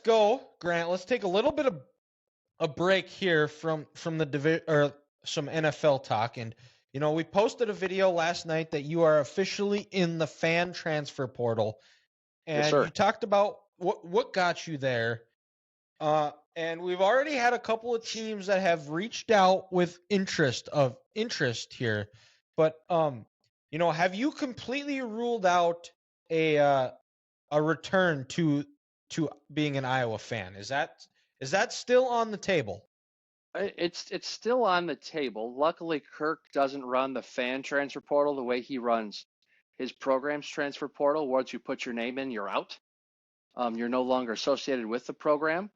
go, Grant. Let's take a little bit of a break here from some NFL talk. And we posted a video last night that you are officially in the fan transfer portal, Yes, and sir. you talked about what got you there. And we've already had a couple of teams that have reached out with interest here. But have you completely ruled out a return to being an Iowa fan? Is that still on the table? It's still on the table. Luckily, Kirk doesn't run the fan transfer portal the way he runs his program's transfer portal. Once you put your name in, you're out. You're no longer associated with the program.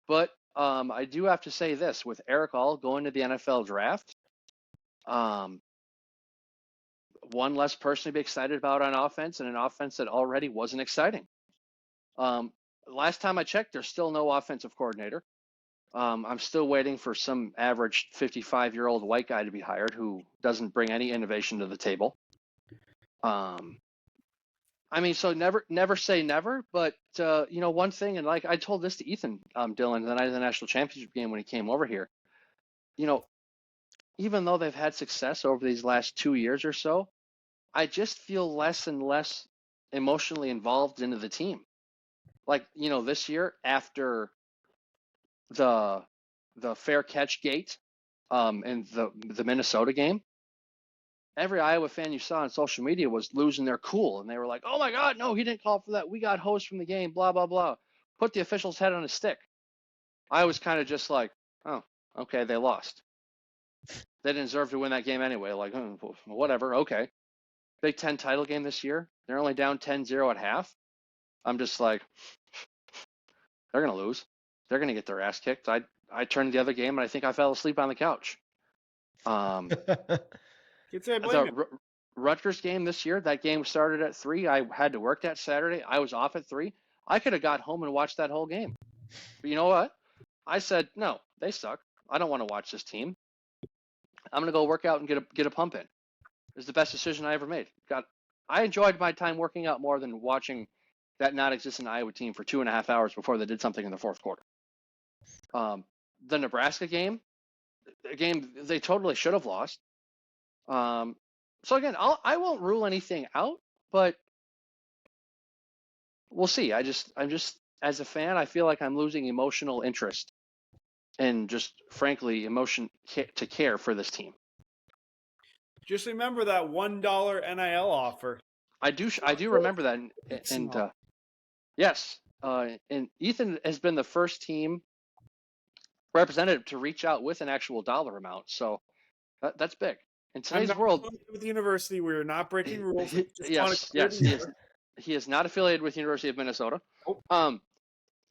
But I do have to say this: with Eric All going to the NFL draft, one less person to be excited about on offense, and an offense that already wasn't exciting. Last time I checked, there's still no offensive coordinator. I'm still waiting for some average 55-year-old white guy to be hired who doesn't bring any innovation to the table. So never say never, but one thing, and like I told this to Ethan Dillon the night of the national championship game when he came over here, even though they've had success over these last 2 years or so, I just feel less and less emotionally involved into the team. Like, this year after the fair catch gate in the Minnesota game, every Iowa fan you saw on social media was losing their cool, and they were like, "Oh my God, no, he didn't call for that. We got hosed from the game. Blah blah blah." Put the official's head on a stick. I was kind of just like, "Oh, okay, they lost. They didn't deserve to win that game anyway. Like, whatever. Okay." Big Ten title game this year. They're only down 10-0 at half. I'm just like, they're gonna lose. They're gonna get their ass kicked. I turned the other game and I think I fell asleep on the couch. The Rutgers game this year, that game started at 3. I had to work that Saturday. I was off at 3. I could have got home and watched that whole game. But you know what? I said, no, they suck. I don't want to watch this team. I'm going to go work out and get a pump in. It was the best decision I ever made. I enjoyed my time working out more than watching that non-existent Iowa team for 2.5 hours before they did something in the fourth quarter. The Nebraska game, a game they totally should have lost. So again, I won't rule anything out, but we'll see. I'm just as a fan, I feel like I'm losing emotional interest and just frankly emotion to care for this team. Just remember that $1 NIL offer. I do remember that, and yes, and Ethan has been the first team representative to reach out with an actual dollar amount, so that's big. In today's world, with the university, we're not breaking rules. Yes, he is not affiliated with the University of Minnesota. Oh.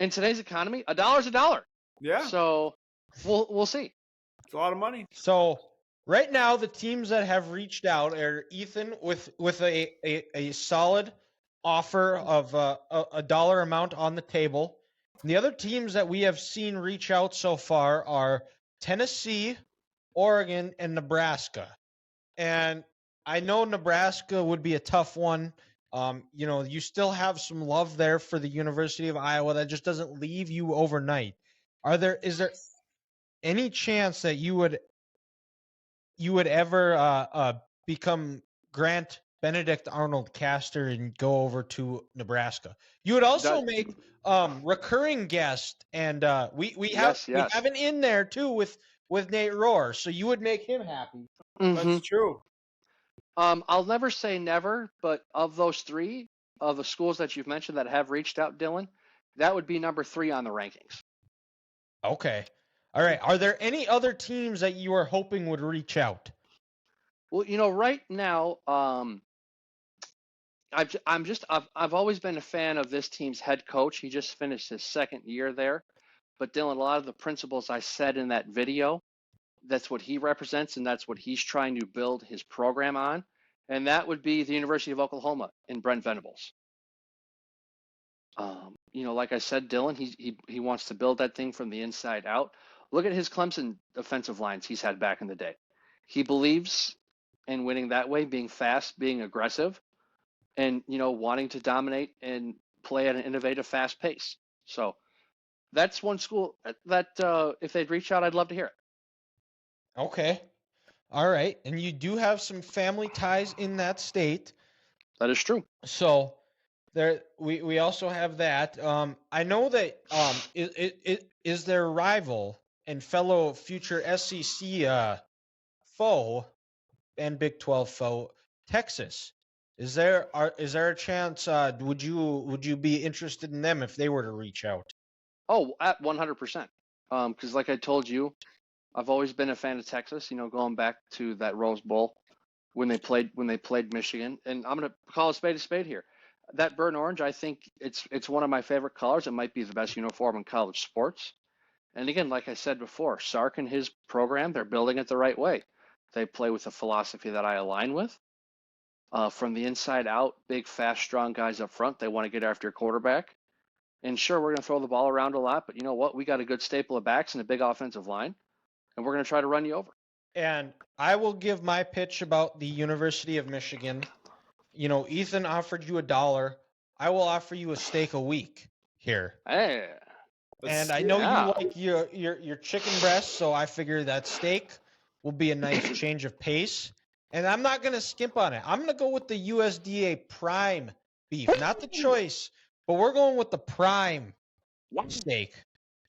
In today's economy, a dollar's a dollar. Yeah. So we'll see. It's a lot of money. So right now, the teams that have reached out are Ethan with a solid offer of a dollar amount on the table. And the other teams that we have seen reach out so far are Tennessee, Oregon, and Nebraska. And I know Nebraska would be a tough one. You still have some love there for the University of Iowa that just doesn't leave you overnight. Is there any chance that you would ever become Grant Benedict Arnold Caster and go over to Nebraska? You would also make recurring guest, and we have an in there too with Nate Rohr, so you would make him happy. Mm-hmm. That's true. I'll never say never, but of those 3 of the schools that you've mentioned that have reached out, Dylan, that would be number 3 on the rankings. Okay. All right. Are there any other teams that you are hoping would reach out? Well, right now, I've always been a fan of this team's head coach. He just finished his 2nd year there. But Dylan, a lot of the principles I said in that video, that's what he represents, and that's what he's trying to build his program on. And that would be the University of Oklahoma in Brent Venables. Like I said, Dylan, he wants to build that thing from the inside out. Look at his Clemson defensive lines he's had back in the day. He believes in winning that way, being fast, being aggressive, and wanting to dominate and play at an innovative, fast pace. So that's one school that if they'd reach out, I'd love to hear it. Okay. All right. And you do have some family ties in that state. That is true. So there we also have that. I know that is their rival and fellow future SEC foe and Big 12 foe Texas. Is there a chance would you be interested in them if they were to reach out? Oh, at 100%. Because like I told you, I've always been a fan of Texas. You know, going back to that Rose Bowl when they played Michigan, and I'm gonna call a spade here. That burnt orange, I think it's one of my favorite colors. It might be the best uniform in college sports. And again, like I said before, Sark and his program, they're building it the right way. They play with a philosophy that I align with. From the inside out, big, fast, strong guys up front. They want to get after your quarterback. And sure, we're going to throw the ball around a lot, but you know what? We got a good staple of backs and a big offensive line, and we're going to try to run you over. And I will give my pitch about the University of Michigan. You know, Ethan offered you $1. I will offer you a steak a week here. Hey. And I know you like your chicken breast, so I figure that steak will be a nice change of pace. And I'm not going to skimp on it. I'm going to go with the USDA prime beef, not the choice, but we're going with the prime steak.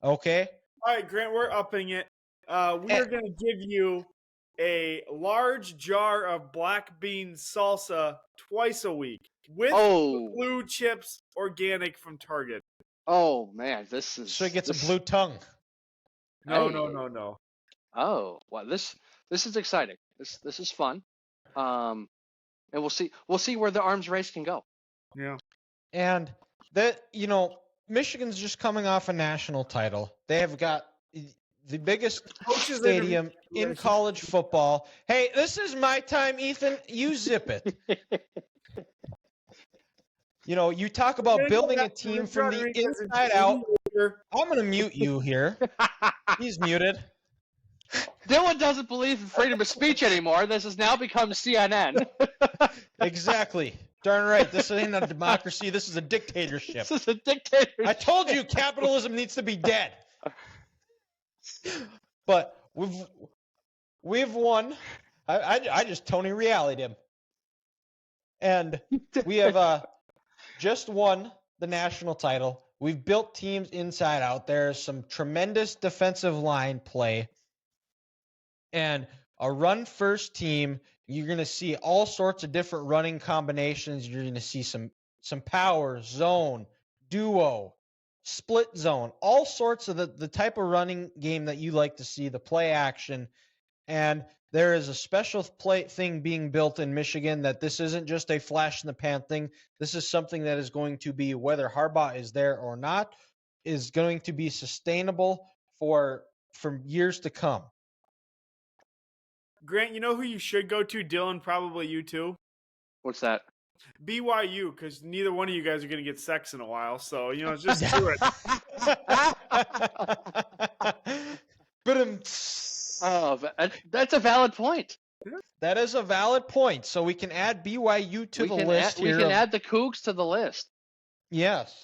Okay? All right, Grant, we're upping it. We are going to give you a large jar of black bean salsa twice a week with Blue Chips Organic from Target. Oh man, this is so he gets a blue tongue. No. Oh, well, this is exciting. This is fun. And we'll see where the arms race can go. Yeah. And that, you know, Michigan's just coming off a national title. They have got the biggest stadium in college football. Hey, this is my time, Ethan. You zip it. You know, you talk about building a team from the inside out. I'm going to mute you here. He's muted. Dylan doesn't believe in freedom of speech anymore. This has now become CNN. Exactly. Darn right. This ain't a democracy. This is a dictatorship. This is a dictatorship. I told you capitalism needs to be dead. But we've won. I just Tony Reality'd him. And we have just won the national title. We've built teams inside out. There's some tremendous defensive line play. And a run-first team, you're going to see all sorts of different running combinations. You're going to see some power, zone, duo, split zone, all sorts of the type of running game that you like to see, the play action. And there is a special thing being built in Michigan that this isn't just a flash in the pan thing. This is something that is going to be, whether Harbaugh is there or not, is going to be sustainable for years to come. Grant, you know who you should go to? Dylan, probably you too. What's that? BYU, because neither one of you guys are going to get sex in a while. So, you know, just do it. Oh, that's a valid point. That is a valid point. So we can add BYU to the list here. We can add the Cougs to the list. Yes.